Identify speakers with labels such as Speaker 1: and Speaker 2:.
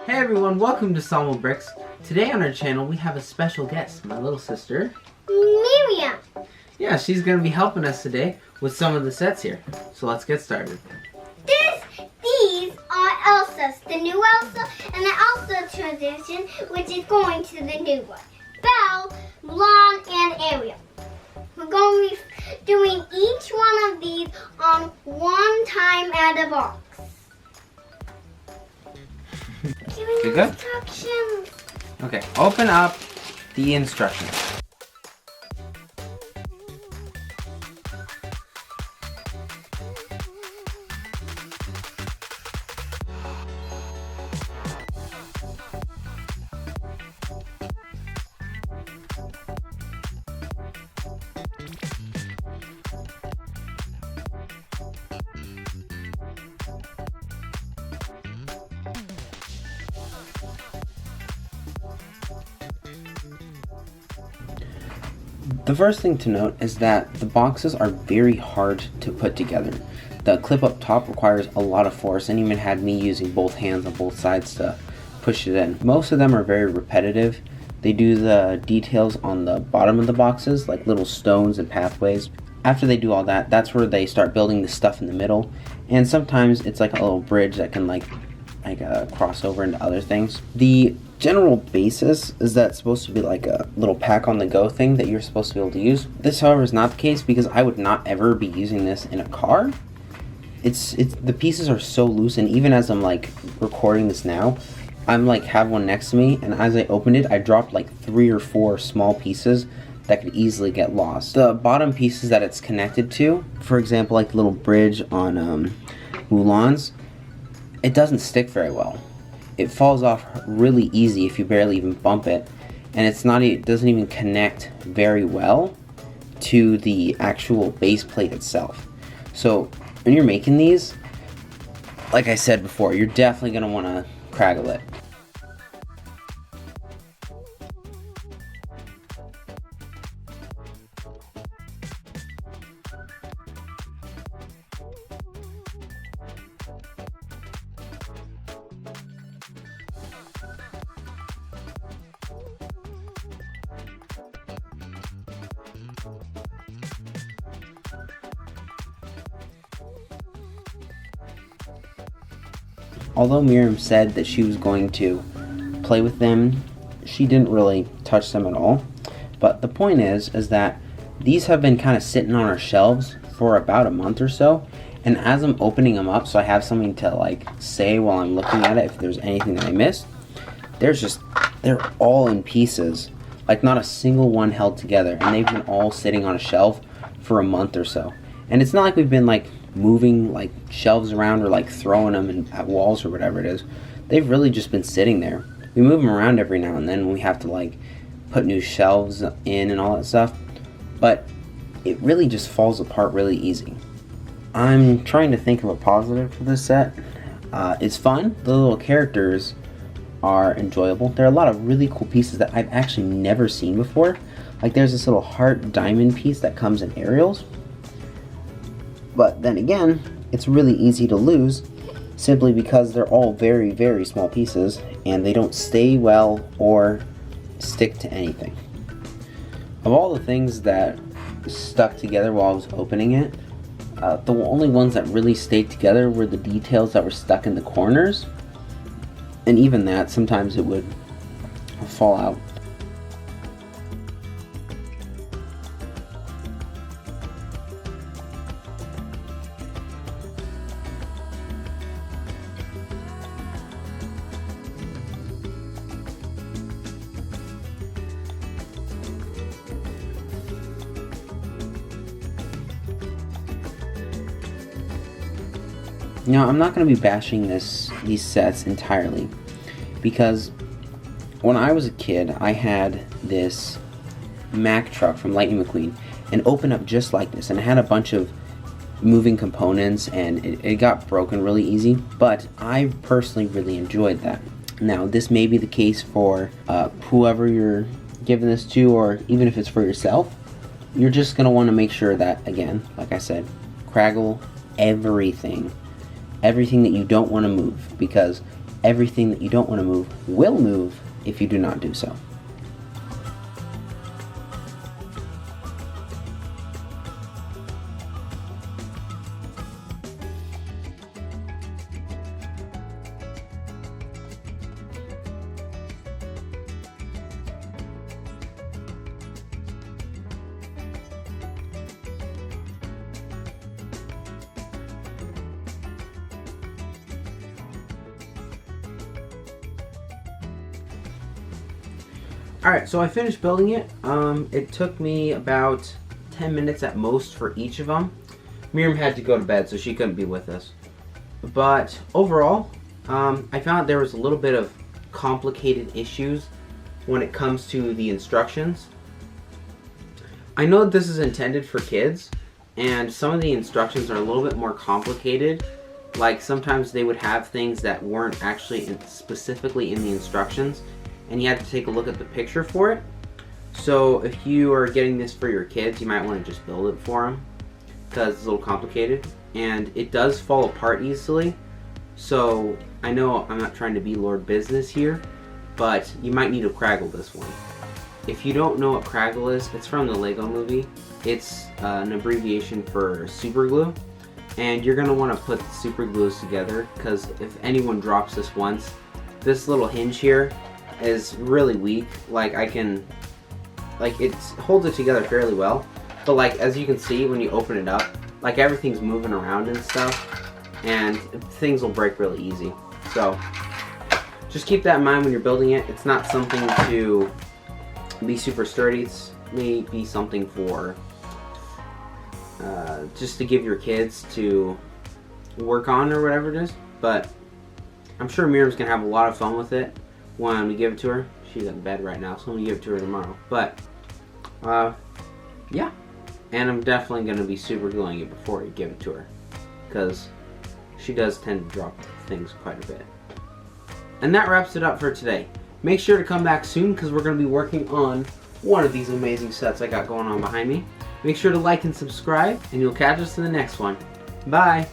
Speaker 1: Hey everyone, welcome to Sawmill Bricks. Today on our channel we have a special guest, my little sister,
Speaker 2: Miriam.
Speaker 1: Yeah, she's going to be helping us today with some of the sets here. So let's get started.
Speaker 2: These are Elsa's, the new Elsa, and the Elsa transition, which is going to the new one. Belle, Mulan, and Ariel. We're going to be doing each one of these on one time at a box.
Speaker 1: You good?
Speaker 2: Instructions.
Speaker 1: Okay, open up the instructions. The first thing to note is that the boxes are very hard to put together. The clip up top requires a lot of force and even had me using both hands on both sides to push it in. Most of them are very repetitive. They do the details on the bottom of the boxes, like little stones and pathways. After they do all that, that's where they start building the stuff in the middle. And sometimes it's like a little bridge that can like cross over into other things. The general basis is that it's supposed to be like a little pack on the go thing that you're supposed to be able to use. This, however, is not the case because I would not ever be using this in a car. It's the pieces are so loose, and even as I'm like recording this now, I'm like have one next to me, and as I opened it, I dropped like 3 or 4 small pieces that could easily get lost. The bottom pieces that it's connected to, for example, like the little bridge on Mulan's, it doesn't stick very well. It falls off really easy if you barely even bump it, and it doesn't even connect very well to the actual base plate itself. So when you're making these, like I said before, you're definitely going to want to craggle it. Although Miriam said that she was going to play with them, she didn't really touch them at all. But the point is that these have been kind of sitting on our shelves for about a month or so. And as I'm opening them up, so I have something to like say while I'm looking at it if there's anything that I missed, they're all in pieces. Like not a single one held together. And they've been all sitting on a shelf for a month or so. And it's not like we've been like moving like shelves around or like throwing them at walls or whatever it is. They've really just been sitting there. We move them around every now and then when we have to like put new shelves in and all that stuff, but it really just falls apart really easy. I'm trying to think of a positive for this set. It's fun. The little characters are enjoyable. There are a lot of really cool pieces that I've actually never seen before. Like there's this little heart diamond piece that comes in Ariel's. But then again, it's really easy to lose simply because they're all very, very small pieces and they don't stay well or stick to anything. Of all the things that stuck together while I was opening it, the only ones that really stayed together were the details that were stuck in the corners. And even that, sometimes it would fall out. Now, I'm not going to be bashing these sets entirely, because when I was a kid, I had this Mack truck from Lightning McQueen, and opened up just like this, and it had a bunch of moving components, and it got broken really easy, but I personally really enjoyed that. Now, this may be the case for whoever you're giving this to, or even if it's for yourself. You're just going to want to make sure that, again, like I said, craggle everything that you don't want to move, because everything that you don't want to move will move if you do not do so. Alright, so I finished building it. It took me about 10 minutes at most for each of them. Miriam had to go to bed, so she couldn't be with us. But overall, I found there was a little bit of complicated issues when it comes to the instructions. I know this is intended for kids, and some of the instructions are a little bit more complicated. Like sometimes they would have things that weren't actually specifically in the instructions, and you have to take a look at the picture for it. So if you are getting this for your kids, you might want to just build it for them because it's a little complicated and it does fall apart easily. So I know I'm not trying to be Lord Business here, but you might need to Craggle this one. If you don't know what Craggle is, it's from the Lego movie. It's an abbreviation for super glue, and you're going to want to put the super glues together because if anyone drops this once, this little hinge here is really weak. Like it holds it together fairly well, but like as you can see when you open it up, like everything's moving around and stuff, and things will break really easy. So just keep that in mind when you're building it. It's not something to be super sturdy. It's maybe something for just to give your kids to work on or whatever it is. But I'm sure Miriam's gonna have a lot of fun with it when we give it to her. She's in bed right now, so I'm gonna give it to her tomorrow. But yeah, and I'm definitely gonna be super gluing it before I give it to her because she does tend to drop things quite a bit. And that wraps it up for today. Make sure to come back soon because we're gonna be working on one of these amazing sets I got going on behind me. Make sure to like and subscribe, and you'll catch us in the next one. Bye!